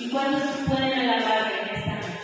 ¿Y cuántos pueden alabarle en esta noche?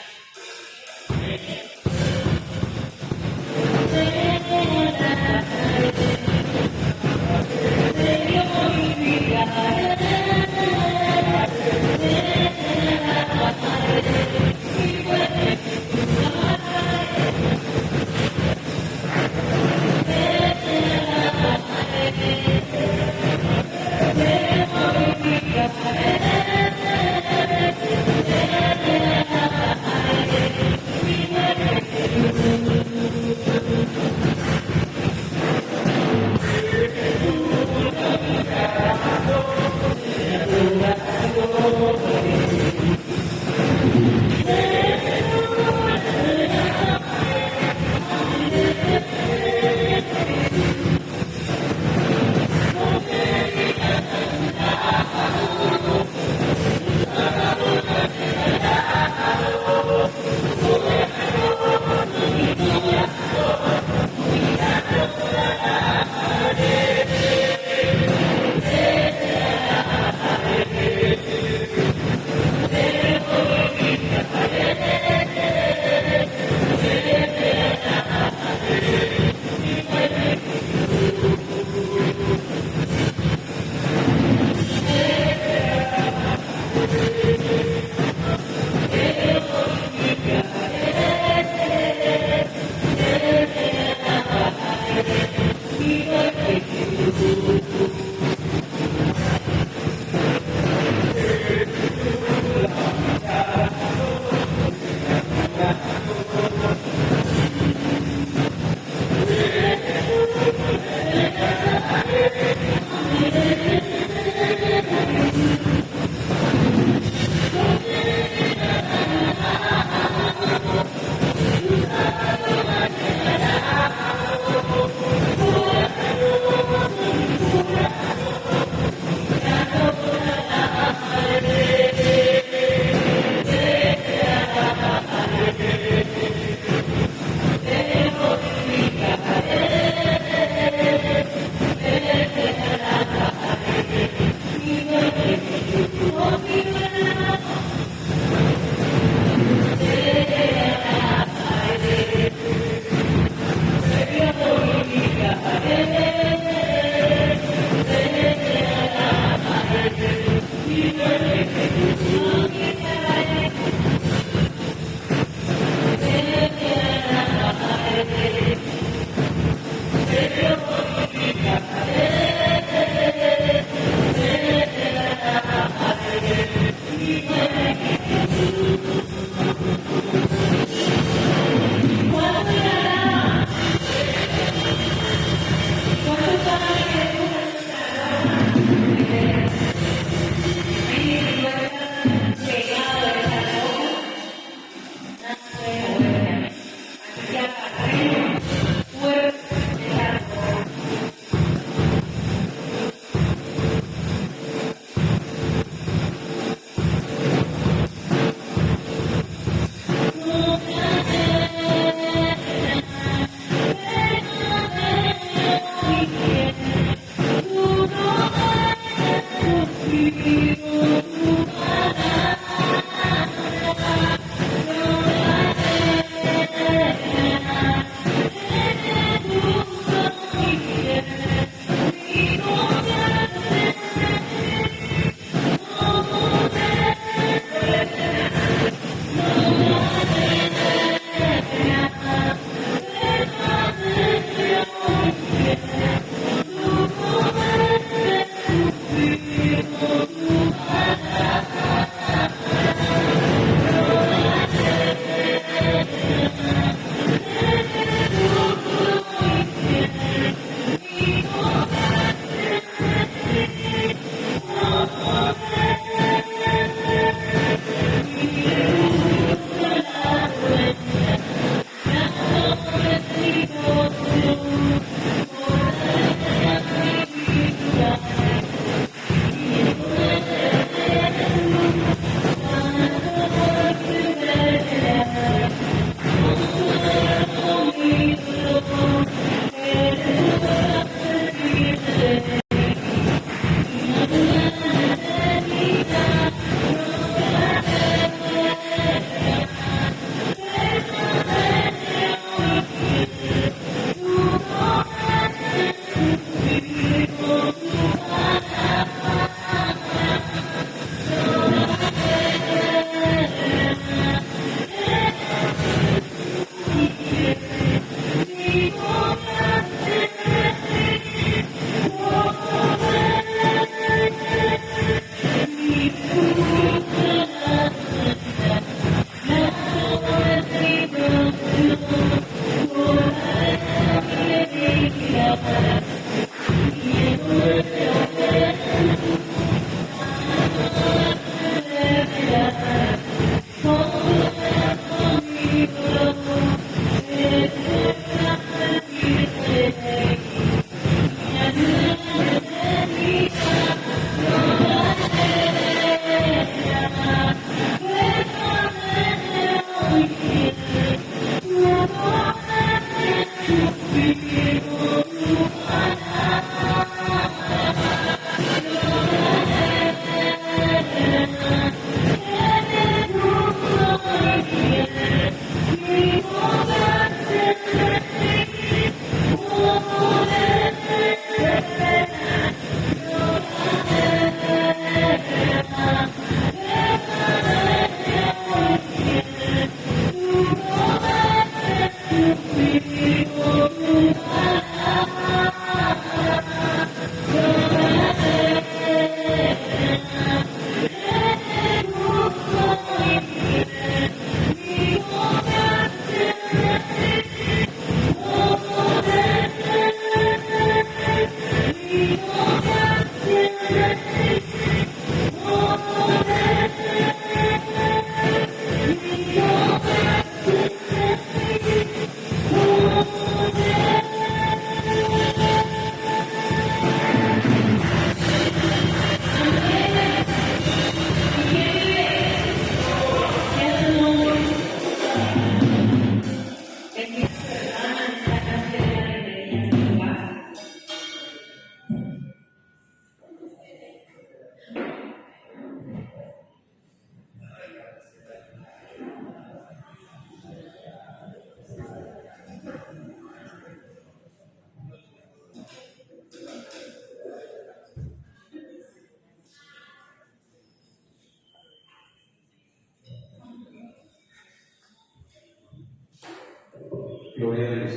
Gloria a Dios.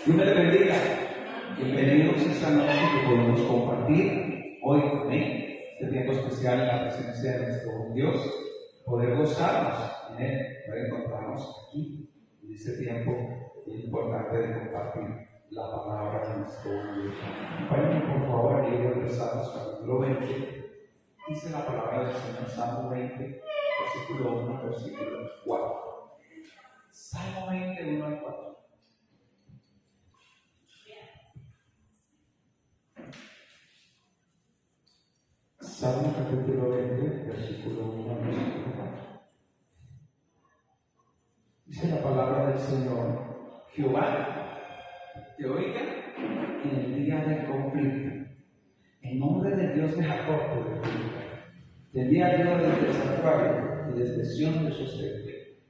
Dios me bendiga. Bienvenidos esta noche que podemos compartir hoy, amén, este tiempo especial en la presencia de nuestro Dios, poder gozarnos en Él, poder encontrarnos aquí en este tiempo importante de compartir la palabra de nuestro Dios. Acompáñenme por favor al libro de Salmos capítulo 20. Dice la palabra del Señor, Salmo 20, versículo 1, versículo 4. Salmo 20, 1 al 4. Salmo capítulo 20, versículo 1 al versículo 4. Dice la palabra del Señor: Jehová te oiga en el día del conflicto. En nombre del Dios de Jacob te defiendo. Te envía yo desde el santuario y desde Sión de su sede.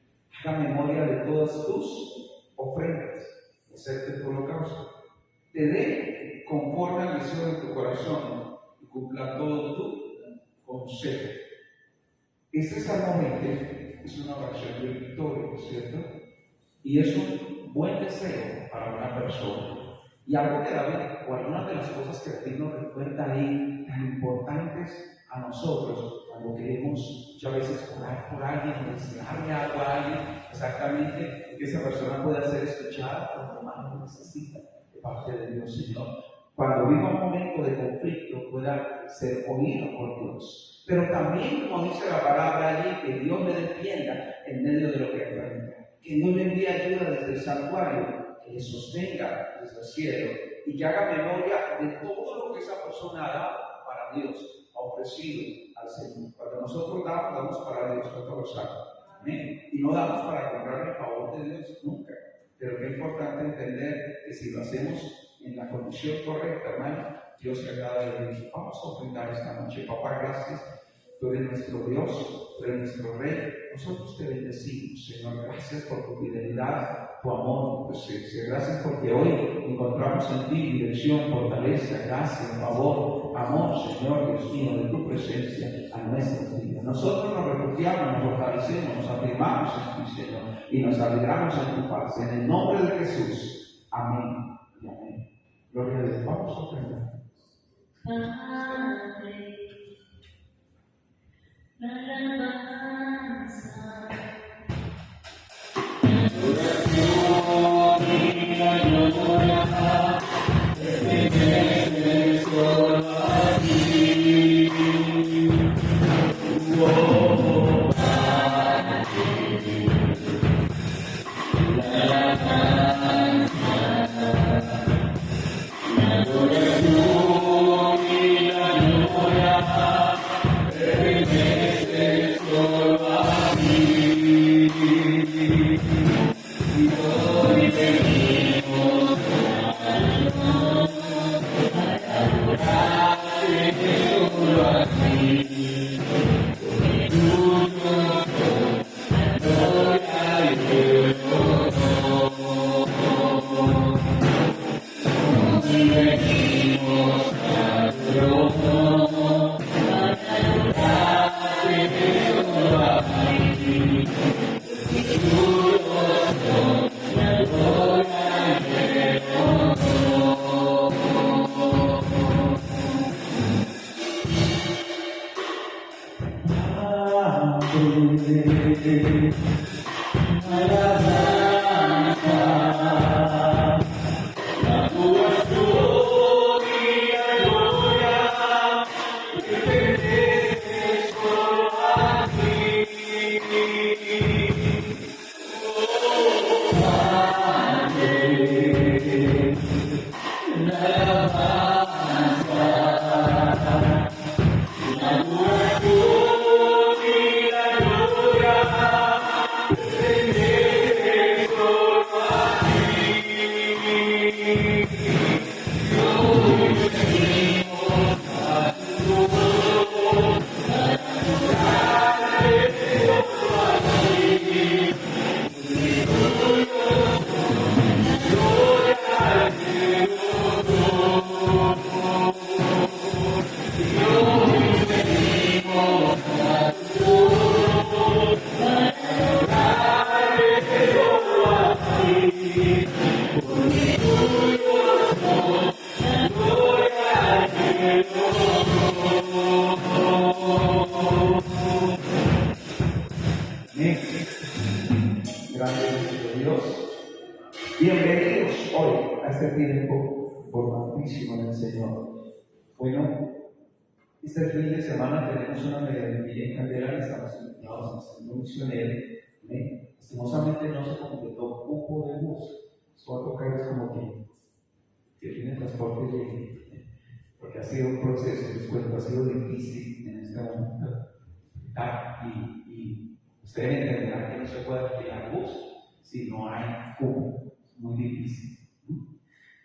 Haga memoria de todas tus ofrendas, acepte tu holocausto. Te dé conforme al deseo de tu corazón y cumpla todo tu consejo. Este Salmo 20 es una oración de victoria, ¿cierto? Y es un buen deseo para una persona. Y algo que David, o algunas de las cosas que David nos recuerda ahí, tan importantes a nosotros, cuando queremos muchas veces orar por alguien, o desearle algo a alguien, exactamente que esa persona pueda ser escuchada cuando más lo necesita de parte de Dios, Señor. Cuando viva un momento de conflicto, pueda ser oído por Dios. Pero también, como dice la palabra allí, que Dios le defienda en medio de lo que enfrenta. Que Dios le envíe ayuda desde el santuario, que le sostenga desde el cielo y que haga memoria de todo lo que esa persona ha dado para Dios, ha ofrecido al Señor. Cuando nosotros damos para Dios, nosotros lo sabemos. Amén. Y no damos para comprar el favor de Dios nunca. Pero es importante entender que si lo hacemos en la condición correcta, hermano, Dios se agrada de Dios. Vamos a ofrendar esta noche. Papá, gracias. Tú eres nuestro Dios, tú eres nuestro Rey. Nosotros te bendecimos, Señor. Gracias por tu fidelidad, tu amor, tu presencia. Gracias porque hoy encontramos en ti dirección, fortaleza, gracia, favor, amor, Señor, Dios mío, de tu presencia a nuestras vidas. Nosotros nos refugiamos, nos fortalecemos, nos afirmamos en ti, Señor, y nos alegramos en tu paz. En el nombre de Jesús. Amén y amén. Gloria a Dios. Vamos a ofrendar. Padre, la alabanza. Bienvenidos hoy a este tiempo formatísimo en el Señor. Bueno, este fin de semana tenemos una medalla en Candela y estamos invitados a hacer un misionero. Lastimosamente no se completó cupo de bus. Eso va a tocar, es como que tiene transporte porque ha sido un proceso, les cuento, ha sido difícil en este momento. Y ustedes entenderán que no se puede alquilar bus si no hay cupo. Muy difícil.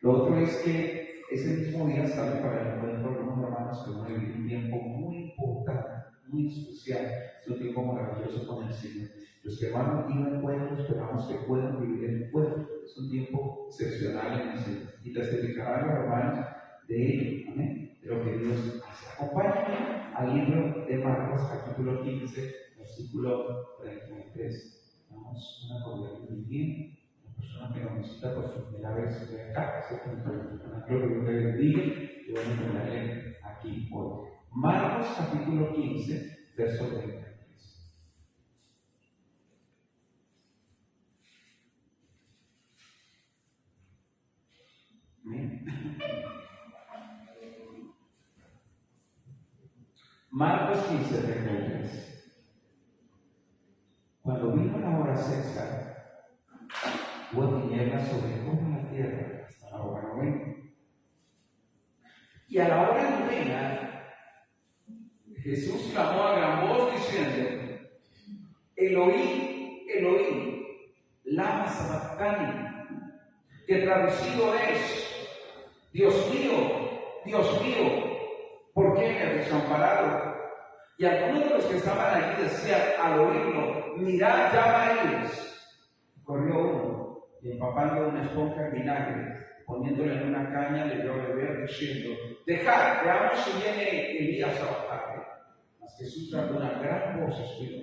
Lo otro es que ese mismo día sale para el encuentro de unos hermanos que van a vivir un tiempo muy importante, muy especial. Es un tiempo maravilloso con el Señor. Los que van a ir al encuentro esperamos que puedan vivir el encuentro. Es un tiempo excepcional en el Señor. Y testificarán los hermanos de ello, amén, de lo que Dios hace. Acompáñenme al libro de Marcos, capítulo 15, versículo 33. Vamos a correr muy bien. Persona que nos visita por primera vez de acá, que Dios le bendiga, y voy a ponerle aquí hoy. Marcos capítulo 15, verso 33. Marcos 15, 33. Cuando vino la hora sexta, hubo tinieblas sobre toda la tierra hasta la hora novena. Y a la hora novena, Jesús clamó a gran voz diciendo: Elohí, Elohí, lama sabactani, que traducido es: Dios mío, ¿por qué me has desamparado? Y algunos de los que estaban allí decían al oírlo: mirad, llama a ellos. Corrió uno, y empapando una esponja en vinagre, poniéndola en una caña, le dio a beber, diciendo: dejad, veamos si viene Elías a bajarle. Mas Jesús dando una gran voz expiró.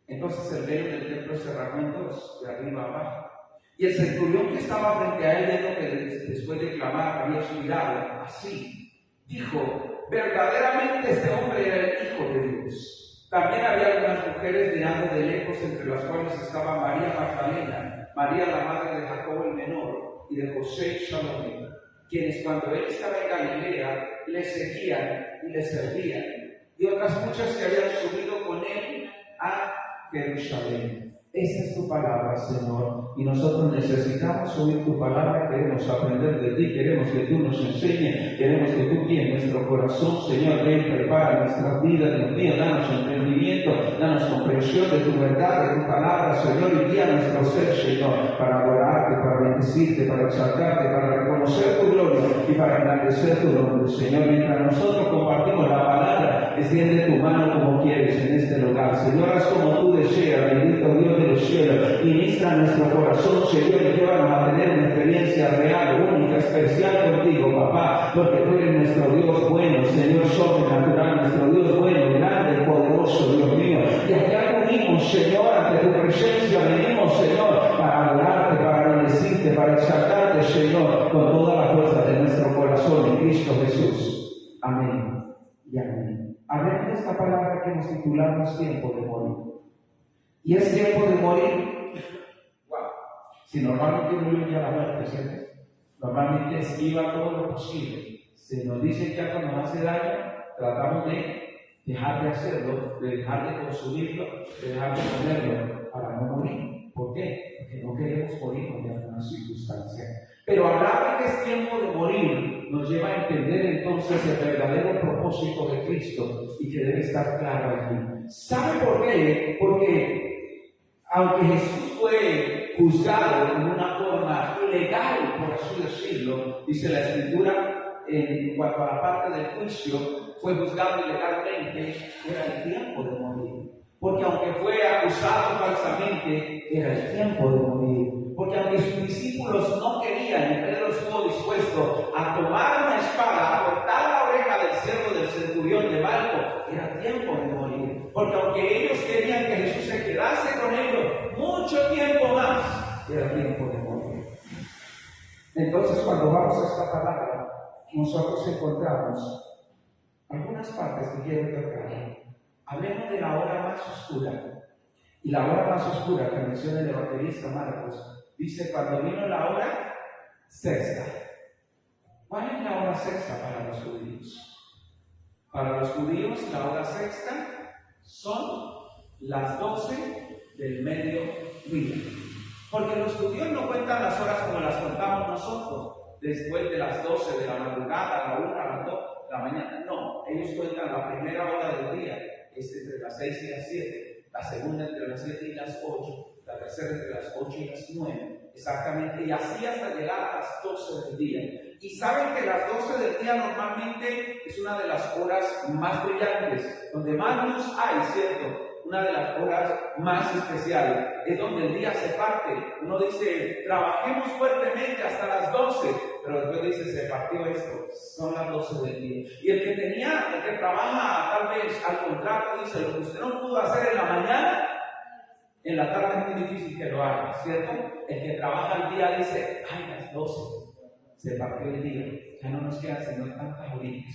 Entonces el velo del templo se rasgó en dos, de arriba abajo. Y el centurión que estaba frente a él, viendo que después de clamar había expirado, así dijo: verdaderamente este hombre era el Hijo de Dios. También había algunas mujeres mirando de lejos, entre las cuales estaba María Magdalena María la madre de Jacobo el menor y de José y Salomé, quienes cuando él estaba en Galilea le seguían y le servían, y otras muchas que habían subido con él a Jerusalén. Esa es tu palabra, Señor, y nosotros necesitamos oír tu palabra, queremos aprender de ti, queremos que tú nos enseñes, queremos que tú guíes nuestro corazón, Señor, ven, prepara nuestras vidas, Dios mío, danos entendimiento, danos comprensión de tu verdad, de tu palabra, Señor, y guía nuestro ser, Señor, para adorarte, para bendecirte, para exaltarte, para reconocer tu gloria y para engrandecer tu nombre, Señor. Mientras nosotros compartimos la palabra, extiende tu mano como quieres en este lugar, Señor, haz como tú deseas, bendito Dios de los cielos, ministra nuestro corazón, Señor, y llévanos a tener una experiencia real, única, especial contigo, papá, porque tú eres nuestro Dios bueno, Señor, sobrenatural, nuestro Dios bueno, grande, poderoso, Dios mío, y aquí acudimos, Señor, ante tu presencia, venimos, Señor, para adorarte, para bendecirte, para exaltarte, Señor, con toda la fuerza de nuestro corazón en Cristo Jesús. Amén y amén. Hablemos de esta palabra que hemos titulado "Es tiempo de morir". Y es tiempo de morir. Wow. Si normalmente uno huye a la muerte, ¿cierto? Normalmente esquiva todo lo posible. Se nos dice que ya cuando nos hace daño, tratamos de dejar de hacerlo, de dejar de consumirlo, de dejar de comerlo para no morir. ¿Por qué? Porque no queremos morir con alguna circunstancia. Pero hablar de que es tiempo de morir nos lleva a entender entonces el verdadero propósito de Cristo y que debe estar claro aquí. ¿Sabe por qué? Porque aunque Jesús fue juzgado en una forma ilegal, por así decirlo, dice la Escritura, en cuanto a la parte del juicio, fue juzgado ilegalmente, era el tiempo de morir. Porque aunque fue acusado falsamente, era el tiempo de morir. Porque aunque sus discípulos no querían, y Pedro estuvo dispuesto a tomar una espada, a cortar la oreja del siervo del centurión de Malco, era tiempo de morir. Porque aunque ellos querían que Jesús se quedase con ellos mucho tiempo más, era tiempo de morir. Entonces, cuando vamos a esta palabra, nosotros encontramos algunas partes que quiero tocar. Hablemos de la hora más oscura. Y la hora más oscura que menciona el evangelista Marcos dice cuando vino la hora sexta. ¿Cuál es la hora sexta para los judíos? Para los judíos la hora sexta son las 12 del mediodía. Porque los judíos no cuentan las horas como las contamos nosotros, después de las 12 de la madrugada, a la 1, a las 2 de la mañana. No, ellos cuentan la primera hora del día, es entre las 6 y las 7, la segunda entre las 7 y las 8, la tercera entre las 8 y las 9, exactamente, y así hasta llegar a las 12 del día. Y saben que las 12 del día normalmente es una de las horas más brillantes, donde más luz hay, ¿cierto? Una de las horas más especiales, es donde el día se parte. Uno dice, trabajemos fuertemente hasta las 12, pero después dice, se partió esto, son las 12 del día. Y el que trabaja tal vez al contrato, dice, lo que usted no pudo hacer en la mañana, en la tarde es muy difícil que lo haga, ¿cierto? El que trabaja al día dice, ay, las 12, se partió el día, ya no nos quedan sino tantas horitas.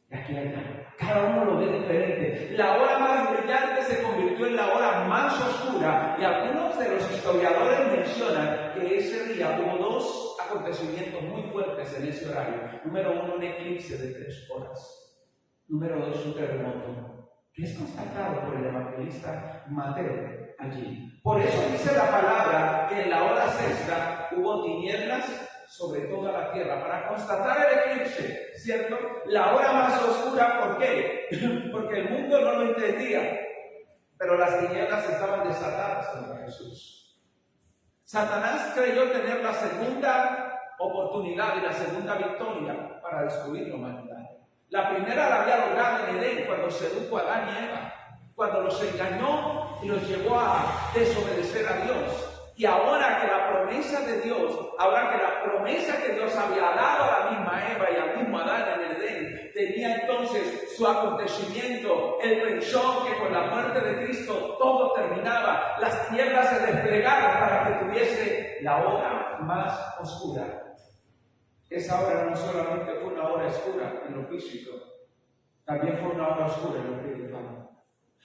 Y aquí allá, cada uno lo ve diferente. La hora más brillante se convirtió en la hora más oscura, y algunos de los historiadores mencionan que ese día hubo dos acontecimientos muy fuertes en ese horario. Número uno, un eclipse de 3 horas. Número dos, un terremoto, que es constatado por el evangelista Mateo allí. Por eso dice la palabra que en la hora sexta hubo tinieblas sobre toda la tierra, para constatar el eclipse, ¿cierto? La hora más oscura, ¿por qué? Porque el mundo no lo entendía, pero las tinieblas estaban desatadas contra Jesús. Satanás creyó tener la segunda oportunidad y la segunda victoria para destruir la humanidad. La primera la había logrado en Edén, cuando sedujo a Adán y Eva, cuando los engañó y los llevó a desobedecer a Dios. Y ahora que la promesa de Dios, ahora que la promesa que Dios había dado a la misma Eva y al mismo Adán en Edén, tenía entonces su acontecimiento, él pensó que con la muerte de Cristo todo terminaba, las tinieblas se desplegaron para que tuviese la hora más oscura. Esa hora no solamente fue una hora oscura en lo físico, también fue una hora oscura en lo espiritual.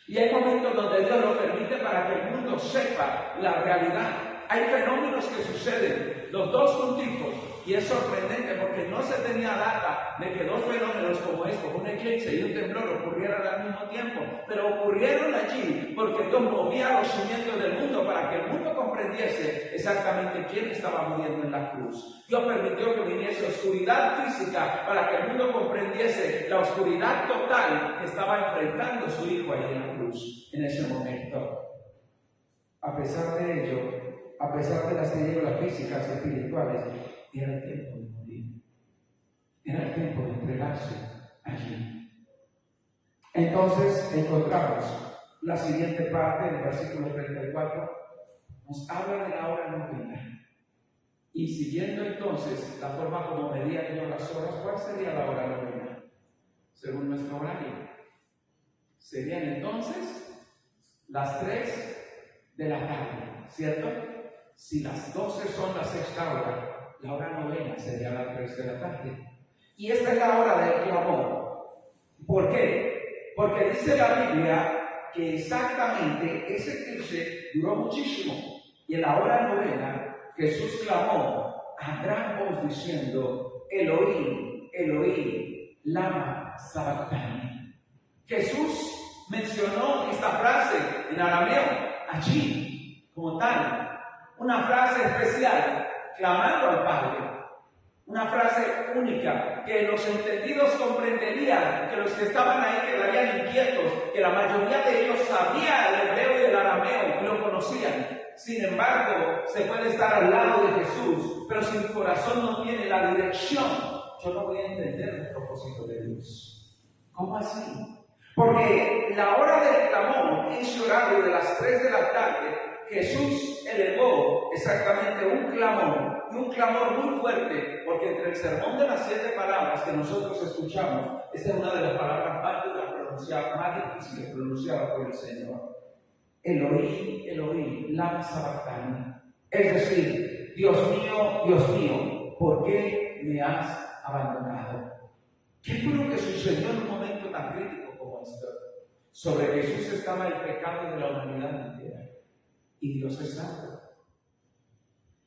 Y hay momentos donde Dios lo permite para que el mundo sepa la realidad. Hay fenómenos que suceden, los dos juntitos, y es sorprendente porque no se tenía data de que dos fenómenos como estos, un eclipse y un temblor, ocurrieran al mismo tiempo, pero ocurrieron allí porque Dios movía los cimientos del mundo para que el mundo comprendiese exactamente quién estaba muriendo en la cruz. Dios permitió que viniese oscuridad física para que el mundo comprendiese la oscuridad total que estaba enfrentando su Hijo ahí en la cruz en ese momento. A pesar de ello, a pesar de las tinieblas físicas y espirituales, era el tiempo de morir. Era el tiempo de entregarse allí. Entonces encontramos la siguiente parte del versículo 34. Nos habla de la hora novena. Y siguiendo entonces la forma como medía Dios las horas, ¿cuál sería la hora novena? Según nuestro horario. Serían entonces las 3 de la tarde, ¿cierto? Si las 12 son la sexta hora, la hora novena sería las 3 de la tarde. Y esta es la hora del clamor. ¿Por qué? Porque dice la Biblia que exactamente ese eclipse duró muchísimo. Y en la hora novena Jesús clamó a gran voz diciendo: Elohim, Elohim, lama sabactani. Jesús mencionó esta frase en arameo allí como tal. Una frase especial, clamando al Padre. Una frase única, que los entendidos comprenderían, que los que estaban ahí quedarían inquietos, que la mayoría de ellos sabía el hebreo y el arameo y lo conocían. Sin embargo, se puede estar al lado de Jesús, pero si mi corazón no tiene la dirección, yo no voy a entender el propósito de Dios. ¿Cómo así? Porque la hora del clamor, ese horario de las 3 de la tarde, Jesús elevó exactamente un clamor, y un clamor muy fuerte, porque entre el sermón de las 7 palabras que nosotros escuchamos, esta es una de las palabras más duras pronunciadas, más difíciles pronunciadas por el Señor. Elohim, Elohim, lama sabactani. Es decir, Dios mío, ¿por qué me has abandonado? ¿Qué fue lo que sucedió en un momento tan crítico como este? Sobre Jesús estaba el pecado de la humanidad entera. Y Dios es santo.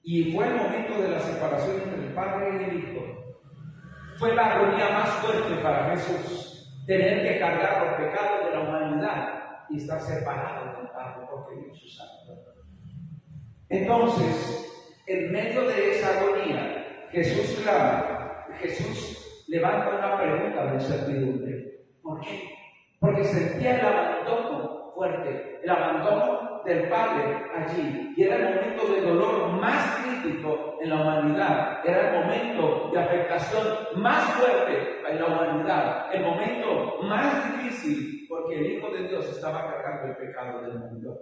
Y fue el momento de la separación entre el Padre y el Hijo. Fue la agonía más fuerte para Jesús, tener que cargar los pecados de la humanidad y estar separado del Padre, porque Dios es santo. Entonces, en medio de esa agonía, Jesús clama, Jesús levanta una pregunta de incertidumbre. ¿Por qué? Porque sentía el abandono fuerte, el abandono del Padre allí, y era el momento de dolor más crítico en la humanidad, era el momento de afectación más fuerte en la humanidad, el momento más difícil, porque el Hijo de Dios estaba cargando el pecado del mundo,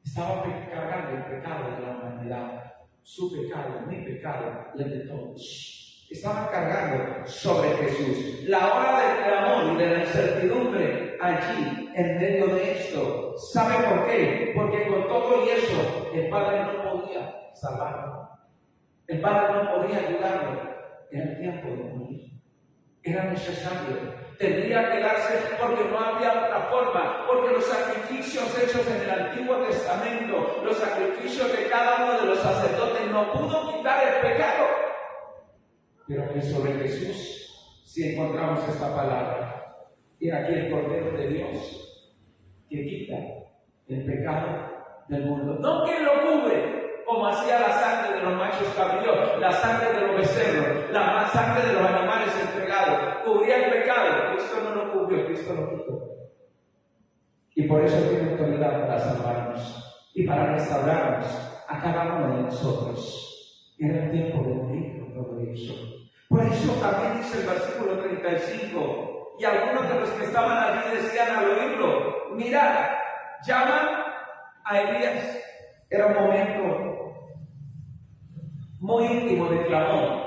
estaba cargando el pecado de la humanidad, su pecado, mi pecado y el de todos. Estaban cargando sobre Jesús. La hora del clamor y de la incertidumbre allí, en medio de esto. ¿Sabe por qué? Porque con todo y eso, el Padre no podía salvarlo. El Padre no podía ayudarlo. Era el tiempo de morir. Era necesario. Tendría que darse porque no había otra forma. Porque los sacrificios hechos en el Antiguo Testamento, los sacrificios de cada uno de los sacerdotes, no pudo quitar el pecado. Pero que sobre Jesús, si encontramos esta palabra, y aquí el Cordero de Dios, que quita el pecado del mundo. No que lo cubre, como hacía la sangre de los machos cabríos, la sangre de los becerros, la sangre de los animales entregados. Cubría el pecado. Cristo no lo cubrió, Cristo lo quitó. Y por eso tiene autoridad para salvarnos y para restaurarnos a cada uno de nosotros. Era el tiempo de morir por todo eso. Por eso también dice el versículo 35, y algunos de los que estaban allí decían al oírlo: mirad, llaman a Elías. Era un momento muy íntimo de clamor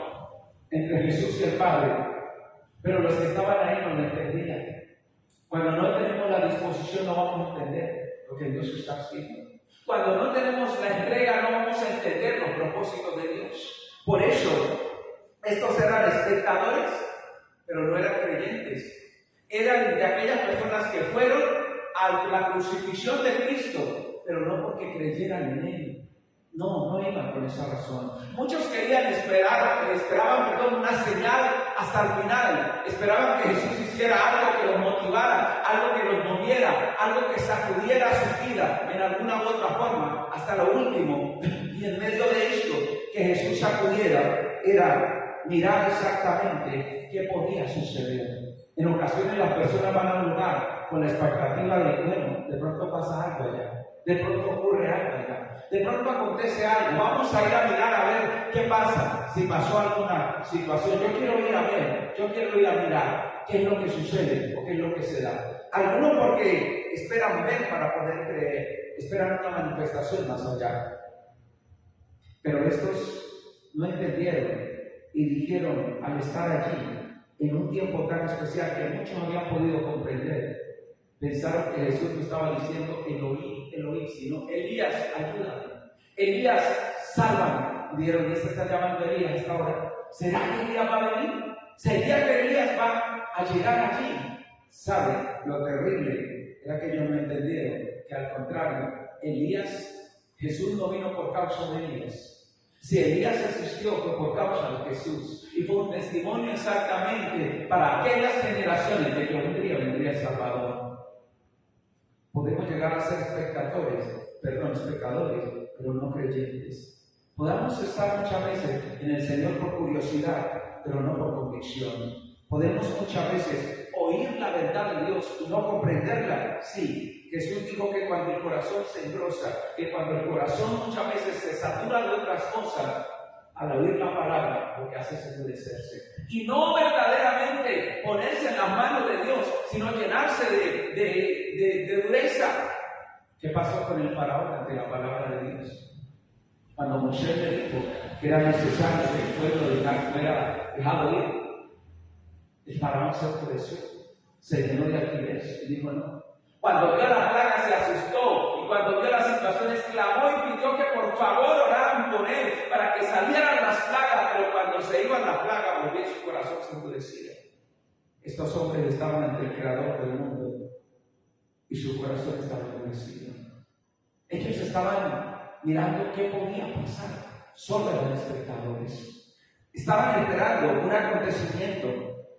entre Jesús y el Padre, pero los que estaban ahí no lo entendían. Cuando no tenemos la disposición no vamos a entender lo que Dios está haciendo. Cuando no tenemos la entrega no vamos a entender los propósitos de Dios. Por eso, estos eran espectadores, pero no eran creyentes. Eran de aquellas personas que fueron a la crucifixión de Cristo, pero no porque creyeran en Él. No iban con esa razón. Muchos esperaban una señal hasta el final. Esperaban que Jesús hiciera algo que los motivara, algo que los moviera, algo que sacudiera su vida en alguna u otra forma, hasta lo último. Y en medio de esto, que Jesús sacudiera, era mirar exactamente qué podía suceder. En ocasiones las personas van a un lugar con la expectativa de, bueno, de pronto pasa algo allá, de pronto ocurre algo allá. De pronto acontece algo, vamos a ir a mirar a ver qué pasa, si pasó alguna situación. Yo quiero ir a ver, yo quiero ir a mirar qué es lo que sucede o qué es lo que se da. Algunos porque esperan ver para poder creer, esperan una manifestación más allá. Pero estos no entendieron y dijeron, al estar allí, en un tiempo tan especial que muchos no habían podido comprender, pensaron que Jesús no estaba diciendo Eloí, Eloí, sino Elías, ayúdame. Elías, sálvame. Dijeron, ¿y se está llamando Elías esta hora? ¿Será que Elías va a venir? ¿Sería que Elías va a llegar allí? ¿Sabe? Lo terrible era que ellos no entendieron que al contrario, Jesús no vino por causa de Elías. Si Elías existió fue por causa de Jesús y fue un testimonio exactamente para aquellas generaciones de que un día vendría el Salvador. Podemos llegar a ser espectadores, pero no creyentes. Podemos estar muchas veces en el Señor por curiosidad, pero no por convicción. Podemos muchas veces oír la verdad de Dios y no comprenderla. Sí, Jesús dijo que cuando el corazón se engrosa, que cuando el corazón muchas veces se satura de otras cosas, al oír la palabra, lo que hace es endurecerse. Y no verdaderamente ponerse en las manos de Dios, sino llenarse de dureza. ¿Qué pasó con el faraón ante la palabra de Dios? Cuando Moisés le dijo que era necesario que el pueblo fuera dejado ir, el faraón se enfureció, se llenó de altivez y dijo no. Cuando vio la plaga se asustó y cuando vio las situaciones clamó y pidió que por favor oraran por él para que salieran las plagas, pero cuando se iban las plagas volvía su corazón se endurecía. Estos hombres estaban ante el Creador del mundo y su corazón estaba endurecido. Ellos estaban mirando qué podía pasar, solo eran espectadores. Estaban esperando un acontecimiento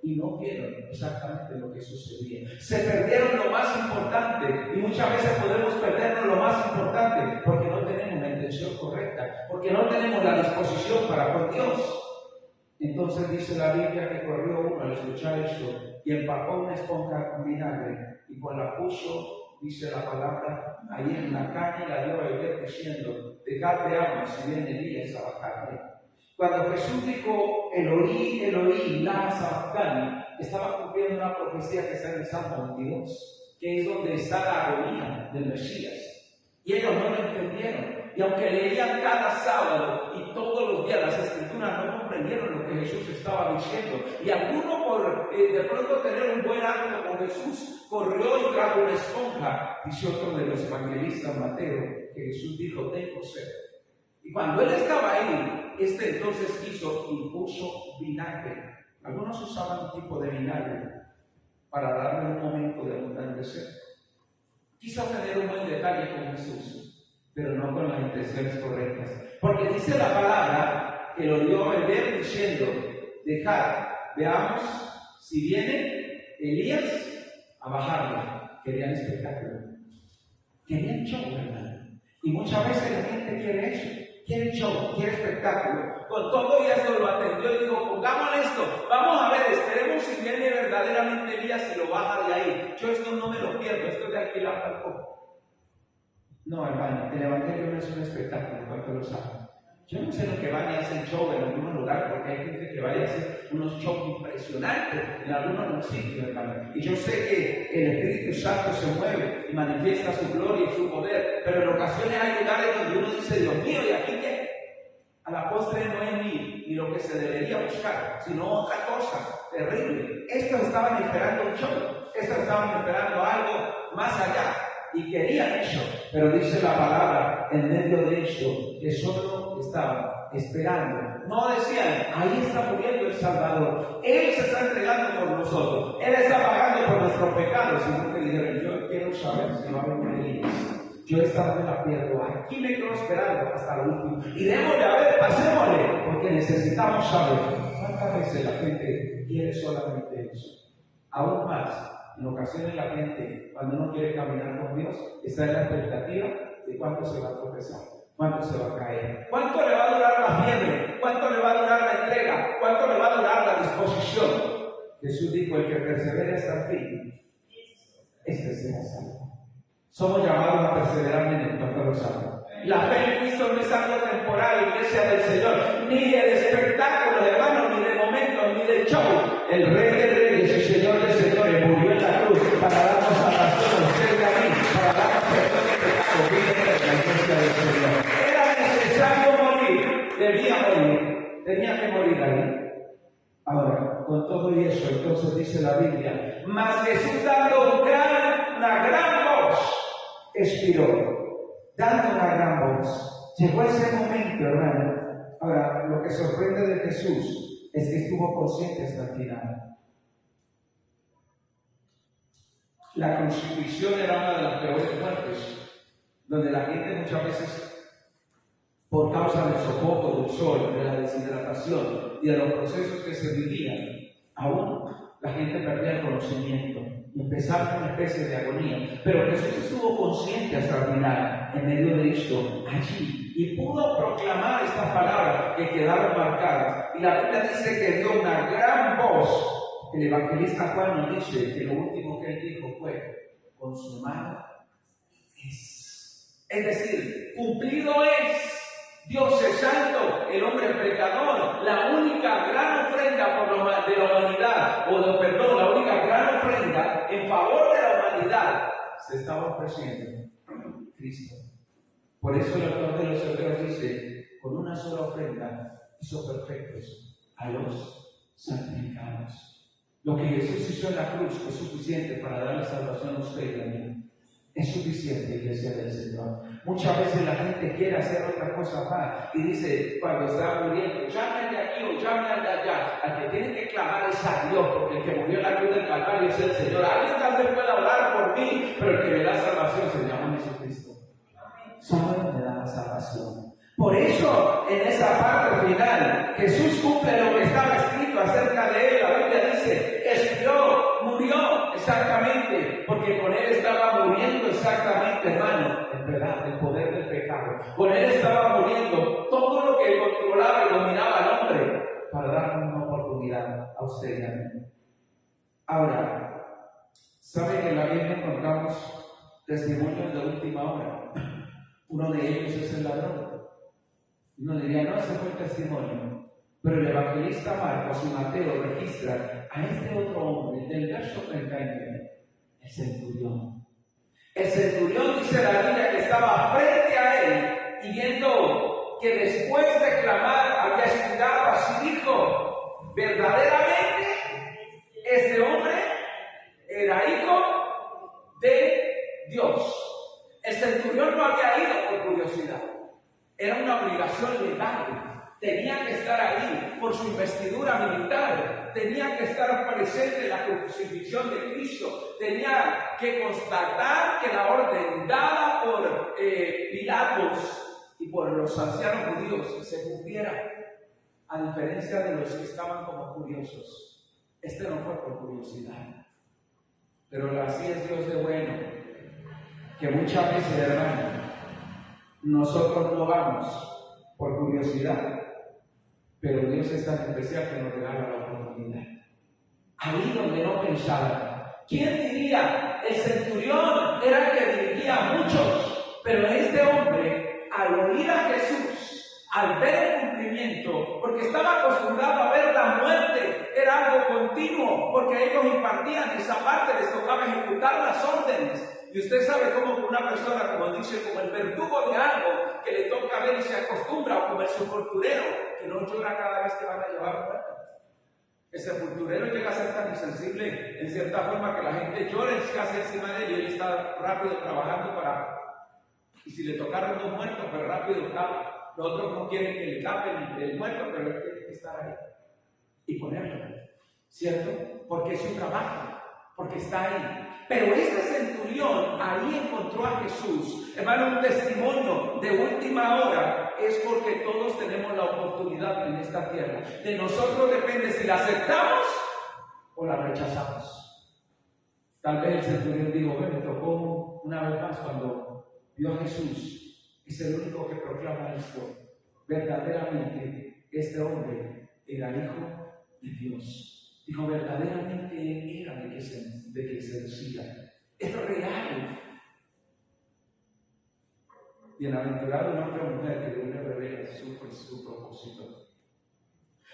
y no vieron exactamente lo que sucedía. Se perdieron lo más importante y muchas veces podemos perdernos lo más importante porque no tenemos la intención correcta, porque no tenemos la disposición para con Dios. Entonces dice la Biblia que corrió uno al escuchar esto y empapó una esponja con vinagre y cuando la puso, dice la palabra, ahí en la caña y la dio a beber diciendo, dejad de agua si viene Elías a bajarle. Cuando Jesús dijo, Eloí, Eloí, lama sabactani, estaba cumpliendo una profecía que está en el Salmo 22, que es donde está la agonía del Mesías. Y ellos no lo entendieron. Y aunque leían cada sábado y todos los días las Escrituras, no comprendieron lo que Jesús estaba diciendo. Y alguno por de pronto tener un buen acto con Jesús, corrió y trajo una esponja. Dice otro de los evangelistas, Mateo, que Jesús dijo, tengo sed. Y cuando él estaba ahí, entonces hizo y puso vinagre. Algunos usaban un tipo de vinagre para darle un momento de abundante sed. Quiso tener un buen detalle con Jesús, pero no con las intenciones correctas. Porque dice la palabra que lo dio a beber diciendo, dejad, veamos si viene Elías a bajarle. Querían espectáculo. Querían show, ¿verdad? Y muchas veces la gente quiere eso. Quiere show, quiere espectáculo. Con todo y esto lo atendió y dijo, pongámosle esto, vamos a ver, esperemos si viene verdaderamente Elías y lo baja de ahí. Yo esto no me lo pierdo, esto es de alquilar tampoco. No, hermano, el evangelio no es un espectáculo, ¿cuánto lo saben? Yo no sé lo que van y hacen show en algunos lugares, porque hay gente que vaya a hacer unos shows impresionantes en algunos sitios, hermano. Y yo sé que el Espíritu Santo se mueve y manifiesta su gloria y su poder, pero en ocasiones hay lugares donde uno dice, Dios mío, ¿y aquí qué? A la postre no es ni lo que se debería buscar, sino otra cosa terrible. Estos estaban esperando un show, estos estaban esperando algo más allá. Y querían eso, pero dice la palabra en medio de eso que solo estaban esperando. No decían, ahí está muriendo el Salvador, Él se está entregando por nosotros, Él está pagando por nuestros pecados, sino que dijeron, yo quiero saber si va a venir Elías. yo esta vez la pierdo, aquí me quedo esperando hasta lo último. Y démosle, a ver, pasémosle, porque necesitamos saber cuántas veces la gente quiere solamente eso. Aún más, en ocasiones la gente, cuando uno quiere caminar con Dios, está en la expectativa de cuánto se va a tropezar, cuánto se va a caer, cuánto le va a durar la fiebre, cuánto le va a durar la entrega, cuánto le va a durar la disposición. Jesús dijo, el que persevere hasta el fin, este será salvo. Somos llamados a perseverar en el cuanto a los salvos. La fe en Cristo no es algo temporal, iglesia del Señor, ni de espectáculo, hermano, ni de momento, ni de show. El Rey de Reyes y Señor de Señores murió en la cruz para darnos salvación a usted y a mí, para darnos perdón de pecado, vida eterna, la iglesia del Señor. Era necesario morir, debía morir, tenía que morir ahí. Ahora, con todo y eso, entonces dice la Biblia, mas Jesús dando una gran voz, expiró, dando una gran voz. Llegó ese momento, hermano. Ahora, lo que sorprende de Jesús es que estuvo consciente hasta el final. La crucifixión era una de las peores muertes, donde la gente muchas veces, por causa del sofoco del sol, de la deshidratación y de los procesos que se vivían, aún la gente perdía el conocimiento y empezaba una especie de agonía. Pero Jesús estuvo consciente hasta el final, en medio de esto, allí, y pudo proclamar estas palabras que quedaron marcadas. Y la Biblia dice que dio una gran voz. El evangelista Juan nos dice que lo último que él dijo fue: consumado es. Es decir, cumplido es. Dios es santo, el hombre es pecador. La única gran ofrenda de la humanidad, la única gran ofrenda en favor de la humanidad se estaba ofreciendo Cristo. Por eso el autor de los Hebreos dice: con una sola ofrenda hizo perfectos a los santificados. Lo que Jesús hizo en la cruz es suficiente para darle salvación a usted y a mí. Es suficiente, iglesia del Señor. Muchas veces la gente quiere hacer otra cosa más y dice, cuando está muriendo, llame al de aquí o llame al de allá. Al que tiene que clamar es a Dios, porque el que murió en la cruz del Calvario es el Señor. Alguien tal vez pueda hablar por mí, pero el que me da salvación se llama Jesucristo. Solo Él me da la salvación. Por eso, en esa parte final, Jesús cumple lo que estaba escrito acerca de Él. La Biblia dice, murió exactamente, porque con Él estaba muriendo exactamente, hermano, el poder del pecado. Con Él estaba muriendo todo lo que controlaba y dominaba al hombre, para darnos una oportunidad a usted y a mí. Ahora, ¿sabe que en la Biblia encontramos testimonios de última hora? Uno de ellos es el ladrón. Uno diría, no, ese fue el testimonio. Pero el evangelista Marcos y Mateo registran a este otro hombre del verso 39, el centurión. El centurión, dice la Biblia, que estaba frente a él y viendo que después de clamar había expirado, así dijo: verdaderamente este hombre era hijo de Dios. El centurión no había ido por curiosidad. Era una obligación legal. Tenía que estar ahí por su investidura militar. Tenía que estar presente en la crucifixión de Cristo. Tenía que constatar que la orden dada por Pilatos y por los ancianos judíos se cumpliera, a diferencia de los que estaban como curiosos. Este no fue por curiosidad. Pero así es Dios de bueno, que muchas veces, hermano, nosotros no vamos por curiosidad, pero Dios es tan especial que nos regala la oportunidad. Ahí donde no pensaba. ¿Quién diría? El centurión era el que dirigía a muchos, pero este hombre, al oír a Jesús, al ver el cumplimiento, porque estaba acostumbrado a ver la muerte, era algo continuo, porque ellos impartían esa parte, les tocaba ejecutar las órdenes. Y usted sabe cómo una persona, como dice, como el verdugo de algo que le toca ver y se acostumbra, o como el sepulturero, que no llora cada vez que van a llevar muertos. El sepulturero llega a ser tan insensible, en cierta forma, que la gente llora casi encima de él y él está rápido trabajando para... Y si le tocaron dos muertos, pero rápido tapa. Los otros no quieren que le tapen el muerto, pero él tiene que estar ahí y ponerlo, ¿cierto? Porque es su trabajo. porque está ahí. Pero este centurión ahí encontró a Jesús. Hermano, un testimonio de última hora es porque todos tenemos la oportunidad en esta tierra. De nosotros depende si la aceptamos o la rechazamos. Tal vez el centurión dijo, bueno, me tocó una vez más cuando vio a Jesús. Es el único que proclama esto. Verdaderamente, este hombre era hijo de Dios. Dijo, verdaderamente era de que se decía. Es real. Bienaventurado un hombre o mujer que Dios le revela su propósito.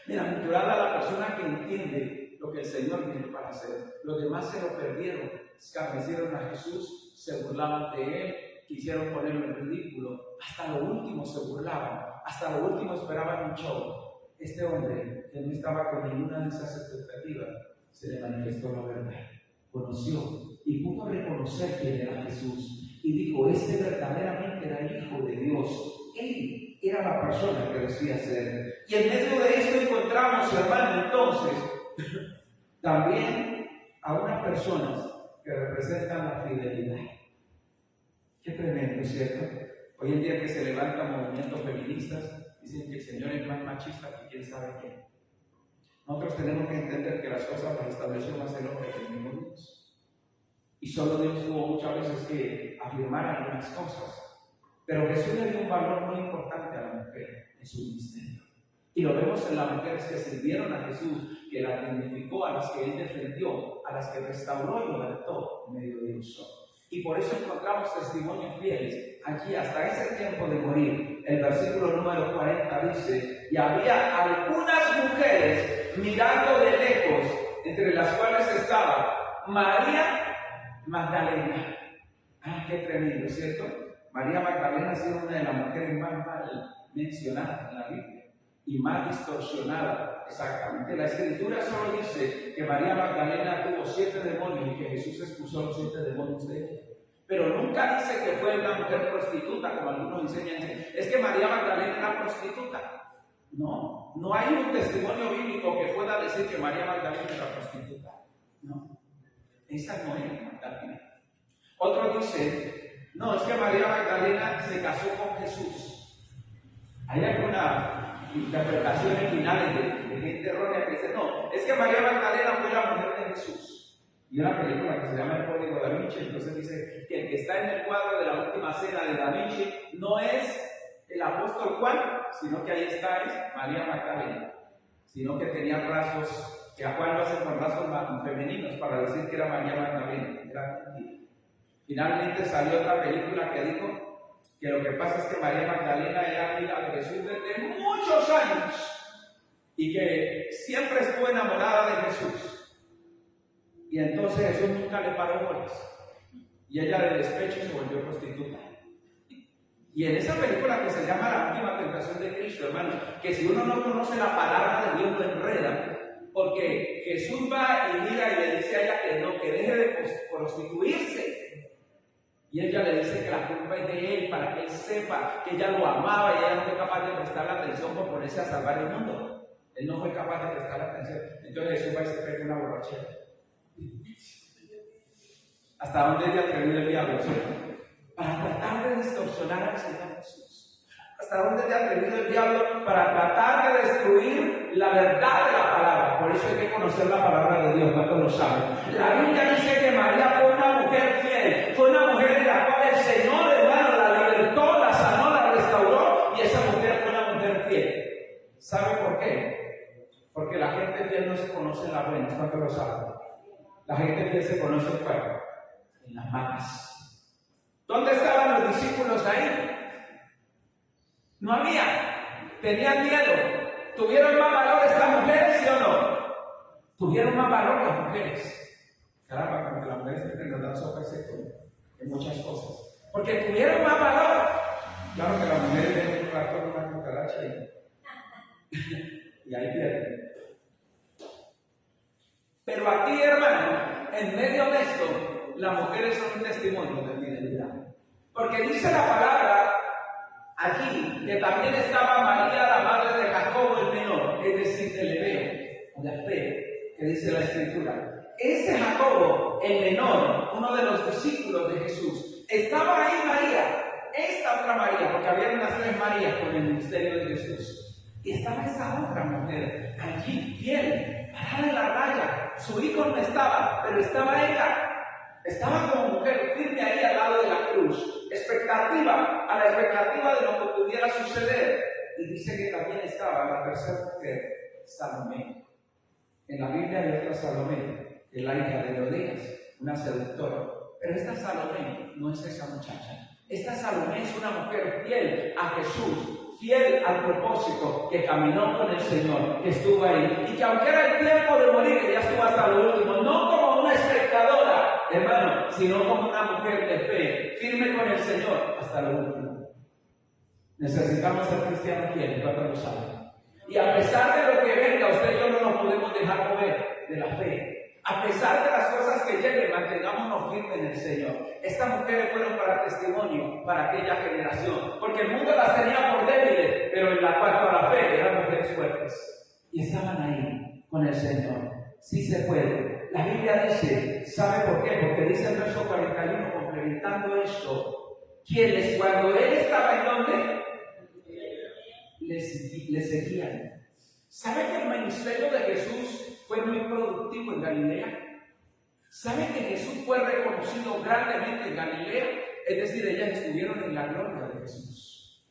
Bienaventurada la persona que entiende lo que el Señor tiene para hacer. Los demás se lo perdieron, escarnecieron a Jesús, se burlaban de él, quisieron ponerlo en ridículo. Hasta lo último se burlaban, hasta lo último esperaban un show. Este hombre, que no estaba con ninguna de esas expectativas, se le manifestó la verdad, conoció y pudo reconocer quién era Jesús y dijo, este verdaderamente era el Hijo de Dios. Él era la persona que decía ser. Y en medio de esto encontramos, hermano, entonces, también a unas personas que representan la fidelidad. Qué tremendo, ¿cierto? Hoy en día que se levantan movimientos feministas, dicen que el Señor es más machista que quién sabe qué. Nosotros tenemos que entender que las cosas las estableció más el hombre que el mismo Dios. Y solo Dios tuvo muchas veces que afirmar algunas cosas. Pero Jesús le dio un valor muy importante a la mujer en su ministerio. Y lo vemos en las mujeres que sirvieron a Jesús, que las dignificó, a las que Él defendió, a las que restauró y libertó en medio de ellos. Y por eso encontramos testimonios fieles allí hasta ese tiempo de morir. El versículo número 40 dice, y había algunas mujeres mirando de lejos, entre las cuales estaba María Magdalena. Ah, qué tremendo, ¿cierto? María Magdalena ha sido una de las mujeres más mal mencionadas en la Biblia y más distorsionada. Exactamente. La Escritura solo dice que María Magdalena tuvo 7 demonios y que Jesús expulsó los 7 demonios de ella. Pero nunca dice que fue una mujer prostituta, como algunos enseñan. Es que María Magdalena era prostituta. No, no hay un testimonio bíblico que pueda decir que María Magdalena era prostituta. No, esa no es Magdalena. Otro dice, no, es que María Magdalena se casó con Jesús. Hay alguna interpretaciones finales de gente errónea que dice, no, es que María Magdalena fue la mujer de Jesús. Y una película que se llama El Código Da Vinci, entonces dice que el que está en el cuadro de la última cena de Da Vinci no es el apóstol Juan, sino que ahí está es María Magdalena, sino que tenía rasgos, que a Juan lo hacen con rasgos femeninos para decir que era María Magdalena. Era mentira. Finalmente salió otra película que dijo que lo que pasa es que María Magdalena era amiga de Jesús desde muchos años y que siempre estuvo enamorada de Jesús. Y entonces Jesús nunca le paró bolas. Y ella de despecho se volvió prostituta. Y en esa película que se llama La Última Tentación de Cristo, hermano, que si uno no conoce la palabra de Dios lo enreda, porque Jesús va y mira y le dice a ella que no, que deje de prostituirse. Y ella le dice que la culpa es de él, para que él sepa que ella lo amaba y ella no fue capaz de prestarle atención por ponerse a salvar el mundo. Él no fue capaz de prestarle atención. Entonces Jesús va y se pega una borrachera. ¿Hasta dónde le ha atrevido el diablo? ¿Cierto? Para tratar de distorsionar al Señor Jesús. ¿Hasta dónde le ha atrevido el diablo? Para tratar de destruir la verdad de la palabra. Por eso hay que conocer la palabra de Dios, ¿cuántos lo saben? La Biblia dice que María fue una mujer fiel, fue una mujer en la cual el Señor, hermano, la libertó, la sanó, la restauró, y esa mujer fue una mujer fiel. ¿Sabe por qué? Porque la gente fiel no se conoce en las buenas, ¿cuántos lo saben? La gente fiel se conoce en cuál? En las malas. ¿Dónde estaban los discípulos ahí? No había. Tenían miedo. ¿Tuvieron más valor estas mujeres, sí o no? Tuvieron más valor las mujeres. Caramba, como que las mujeres siempre nos dan sopa y seco en muchas cosas. Porque tuvieron más valor. Claro que las mujeres ven un rato con una cucaracha y ahí pierden. Pero aquí, hermano, en medio de esto, las mujeres son un testimonio de fidelidad. Porque dice la palabra aquí que también estaba María, la madre de Jacobo el menor, es decir, de Lebeo, de Alfeo, que dice la Escritura, ese Jacobo, el menor, uno de los discípulos de Jesús, estaba ahí María, esta otra María, porque había unas 3 Marías con el ministerio de Jesús. Y estaba esa otra mujer allí, fiel, parada en la raya. Su hijo no estaba, pero estaba ella. Estaba como mujer firme ahí al lado de la cruz, a la expectativa de lo que pudiera suceder. Y dice que también estaba la tercera mujer, Salomé. En la Biblia hay otra Salomé, que es la hija de Herodías, una seductora. Pero esta Salomé no es esa muchacha. Esta Salomé es una mujer fiel a Jesús, fiel al propósito, que caminó con el Señor, que estuvo ahí. Y que aunque era el tiempo de morir, ella estuvo hasta lo último, no como una espectadora, hermano, sino como una mujer de fe, firme con el Señor hasta lo último. Necesitamos ser cristianos fieles, ¿cuántos lo saben? Y a pesar de lo que venga, usted y yo no nos podemos dejar mover de la fe. A pesar de las cosas que lleguen, mantengámonos firmes en el Señor. Estas mujeres fueron para testimonio para aquella generación, porque el mundo las tenía por débiles, pero en la cuanto a la fe eran mujeres fuertes. Y estaban ahí con el Señor. Sí se puede. La Biblia dice, ¿sabe por qué? Porque dice el verso 41, complementando esto, quienes cuando Él estaba en donde le seguían. ¿Sabe que el ministerio de Jesús fue muy productivo en Galilea? ¿Sabe que Jesús fue reconocido grandemente en Galilea? Es decir, ellas estuvieron en la gloria de Jesús.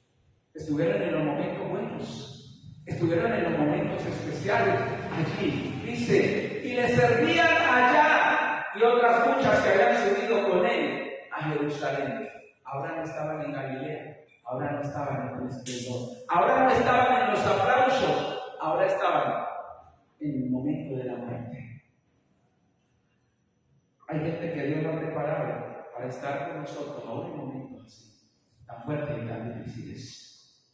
Estuvieron en los momentos buenos. Estuvieron en los momentos especiales allí. Dice, y le servían allá y otras muchas que habían subido con él a Jerusalén. Ahora no estaban en Galilea. Ahora no estaban en el esplendor. Ahora no estaban en los aplausos. Ahora estaban en el momento de la muerte. Hay gente que Dios lo ha preparado para estar con nosotros ahora en momentos así, tan fuertes y tan difíciles.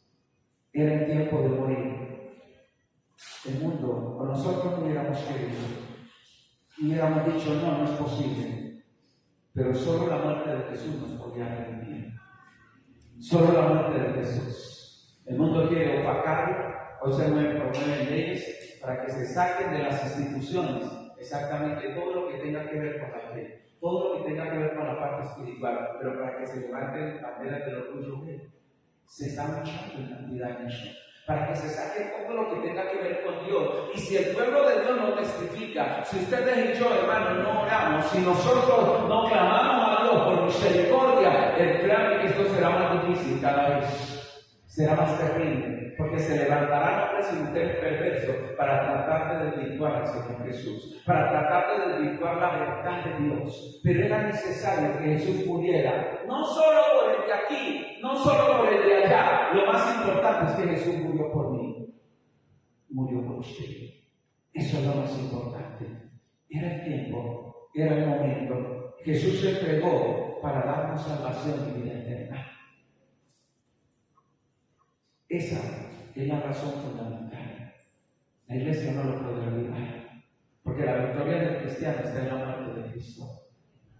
Era el tiempo de morir. El mundo, o nosotros no hubiéramos querido, hubiéramos dicho, no es posible. Pero solo la muerte de Jesús nos podía redimir. Solo la muerte de Jesús. El mundo quiere opacarlo. Hoy se promueven leyes para que se saquen de las instituciones exactamente todo lo que tenga que ver con la fe, todo lo que tenga que ver con la parte espiritual, pero para que se levanten banderas del orgullo gay. Se está luchando en cantidad en eso, para que se saque todo lo que tenga que ver con Dios. Y si el pueblo de Dios no testifica, si ustedes y yo, hermanos, no oramos, si nosotros no clamamos a Dios por misericordia, créanme que esto será más difícil cada vez, será más terrible, porque se levantarán hombres y mujeres perversos para tratar de desvirtuar al Señor Jesús, para tratar de desvirtuar la verdad de Dios. Pero era necesario que Jesús muriera, no solo por el de aquí, no solo por el de allá. Lo más importante es que Jesús murió por mí, murió por usted. Eso es lo más importante. Era el tiempo, era el momento. Jesús se entregó para darnos salvación y vida eterna. Esa es la razón fundamental. La iglesia no lo puede olvidar, porque la victoria del cristiano está en la muerte de Cristo.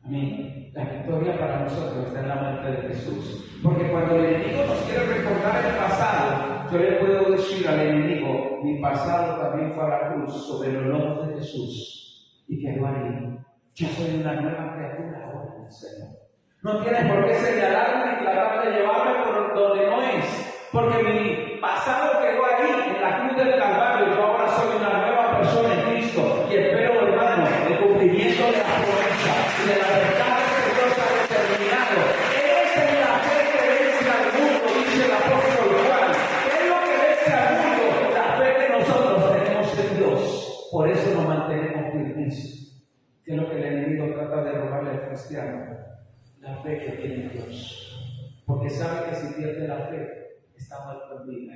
Amén. La victoria para nosotros está en la muerte de Jesús. Porque cuando el enemigo nos quiere recordar el pasado, yo le puedo decir al enemigo, mi pasado también fue a la cruz sobre los lomos de Jesús y quedó ahí. Yo soy una nueva criatura ahora en el Señor. No tienes por qué señalarme y tratar de llevarme por donde no es. Porque mi pasado quedó ahí, en la cruz del Calvario. Yo ahora soy una nueva persona en Cristo. Y espero, hermano, el cumplimiento de la promesa y de la verdad que Dios ha determinado. Esa es la fe que vence al mundo, dice el apóstol Juan. Es lo que vence al mundo, la fe que nosotros tenemos en Dios. Por eso nos mantenemos firmes. Que es lo que el enemigo trata de robarle al cristiano. La fe que tiene en Dios. Porque sabe que si pierde la fe, está muerto en vida,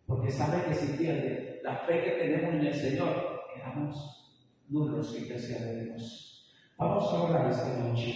porque sabe que si pierde la fe que tenemos en el Señor, quedamos nulos, iglesia de Dios. Vamos a orar esta noche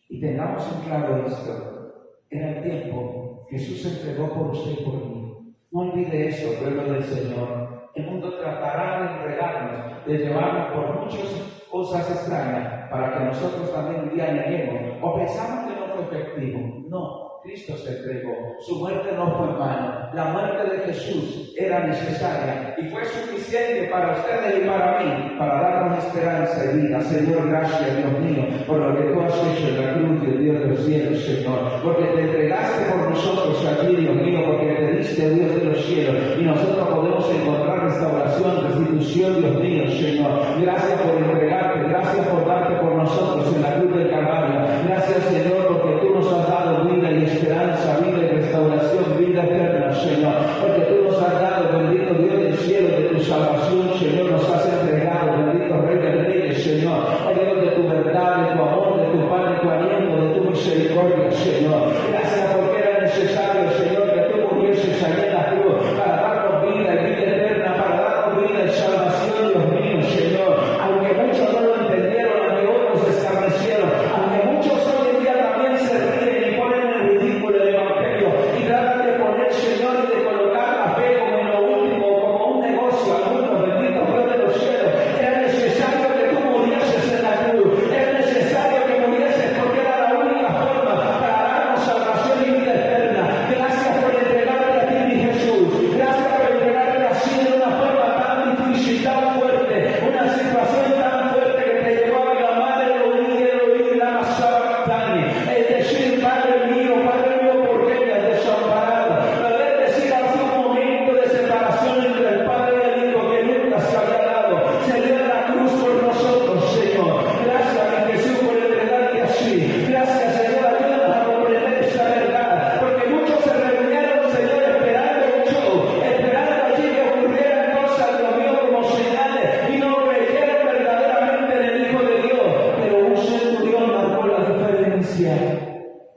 y tengamos en claro esto. Era el tiempo, Jesús se entregó por usted y por mí. No olvide eso, pueblo del Señor. El mundo tratará de enredarnos, de llevarnos por muchas cosas extrañas, para que nosotros también un día neguemos o pensamos que no fue efectivo. No. Cristo se entregó. Su muerte no fue en vano. La muerte de Jesús era necesaria y fue suficiente para ustedes y para mí, para darnos esperanza y vida. Señor, gracias, Dios mío, por lo que tú has hecho en la cruz, Dios de los cielos, Señor. Porque te entregaste por nosotros aquí, Dios mío, porque te diste, Dios de los cielos, y nosotros podemos encontrar restauración, restitución, Dios mío, Señor. Gracias por entregarte, gracias por darte por nosotros en la cruz del Calvario. Gracias, Señor, porque tú nos has dado vida y esperanza, vida y restauración, vida eterna, Señor. Porque tú nos has dado, bendito Dios del cielo, de tu salvación, Señor, nos has entregado, bendito Rey de Reyes, Señor. Oh Dios, de tu verdad, de tu amor, de tu paz, de tu aliento, de tu misericordia, Señor. Gracias porque era necesario, Señor, que tú murieses allí en la cruz para darnos vida y vida eterna, para darnos vida y salvación, Dios mío, Señor. Aunque muchos no lo entendieron, aunque otros se escarnecieron, aunque muchos hoy en día también se ríen y ponen en ridículo el Evangelio y tratan de poner, Señor, y de colocar la fe como en lo último, como un negocio, algunos, bendito Dios de los cielos. Era necesario que tú murieses en la cruz, era necesario que murieses porque era la única forma para darnos salvación y vida eterna. Gracias por entregarte a ti, mi Jesús. Gracias por entregarte así de una forma tan difícil, tan fuerte, una situación tan fuerte que te llevó a clamar el oír, la masabactani. Es decir, Padre mío, ¿por qué me has desamparado? Poder decir hace un momento de separación entre el Padre y el Hijo que nunca se había dado. Se dio la cruz por nosotros, Señor. Gracias, mi Jesús, por entregarte así. Gracias, Señor, ayúdanos a comprender esta verdad. Porque muchos se reunieron, Señor, esperando un show, esperando allí que ocurrieran cosas, Dios mío, como señales, y no creyeron verdaderamente en el Hijo de Dios. Pero un centurión marcó la diferencia.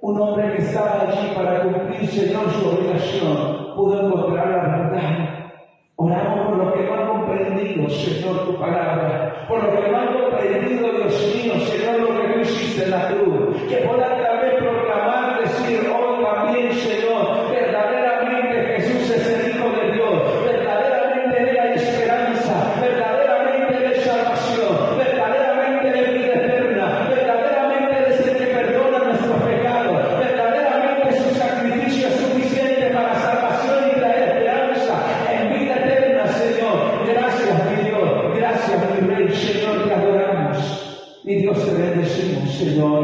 Un hombre que estaba allí para cumplir, Señor, su obligación, pudo encontrar la verdad. Oramos por los que no han comprendido, Señor, tu palabra, por los que no han comprendido, Dios mío, Señor, lo que tú hiciste en la cruz, que puedan tal vez proclamar, decir hoy también, Señor, verdaderamente Jesús es el Hijo de Dios, verdaderamente Él hay esperanza, verdaderamente Él es salvación, verdaderamente Él es vida eterna, verdaderamente Él es el que perdona nuestros pecados, verdaderamente su sacrificio es suficiente para salvación y traer esperanza en vida eterna, Señor. Gracias, mi Dios, gracias, mi Rey, Señor, te adoramos. Mi Dios, te bendecimos, Señor.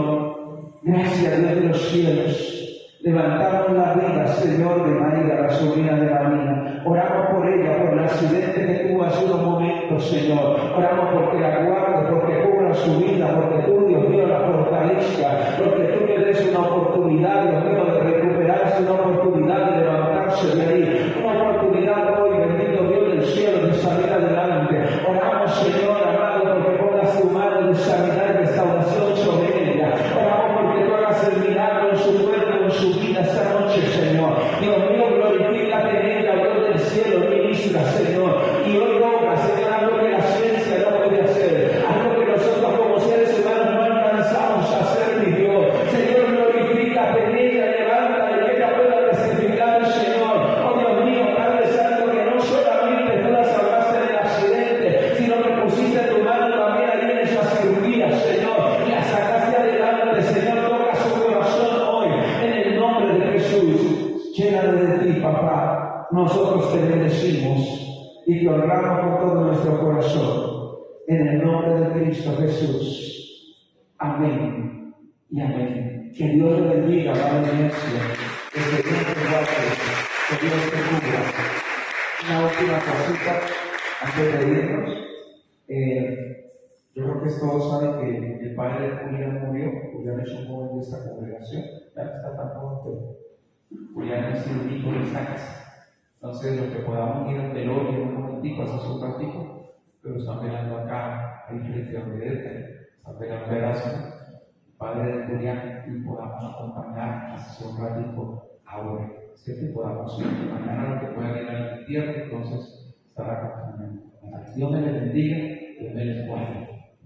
Gracias, Dios de los cielos. Levantamos la vida, Señor, de María, la sobrina de María. Oramos por ella, por el accidente que tuvo hace unos momentos, Señor. Oramos porque la guarde, porque cubra su vida, porque tú, Dios mío, la fortalezca, porque tú le des una oportunidad, Dios mío, de recuperarse, una oportunidad de levantarse de ahí, una oportunidad hoy, bendito Dios del cielo, de salir adelante. Oramos, Señor amado, porque pongas tu mano de sanidad y restauración sobre ella. Oramos porque tú hagas el milagro en su cuerpo, en su vida esta noche, Señor. Dios mío, glorifícate en ella, Dios del cielo, ministra, Señor. Y hoy obra, Señor, algo que la ciencia no puede hacer, algo que nosotros como seres humanos no alcanzamos a hacer, mi Dios. Señor, glorifícate en ella, levanta y que ella pueda testificar, Señor. Oh Dios mío, Padre Santo, que no solamente tú la salvaste del accidente, sino que pusiste tu mano también ahí en esa cirugía, Señor, y la sacaste adelante, Señor. Toca su corazón hoy, en el nombre de Jesús. Llénale de ti, papá. Nosotros te bendecimos y te honramos con todo nuestro corazón, en el nombre de Cristo Jesús. Amén y amén. Que Dios te bendiga, Padre iglesia, que Dios te guarde, que Dios te cubra. Una última cosita antes de irnos. Yo creo que todos saben que el padre de Julián murió. Julián es un joven de esta congregación, ya no está tan joven, pero Julián es el hijo de esta casa. Entonces, los que podamos ir al velorio en un momentico, hacer su práctico, pero están velando acá, ahí frente a donde están velando Erasmo, padre de Julián, y podamos acompañar, hacer un práctico ahora. Así que podamos ir mañana, lo que puedan ir al entierro, entonces estará acompañando. Dios me les bendiga, Dios me les guarde.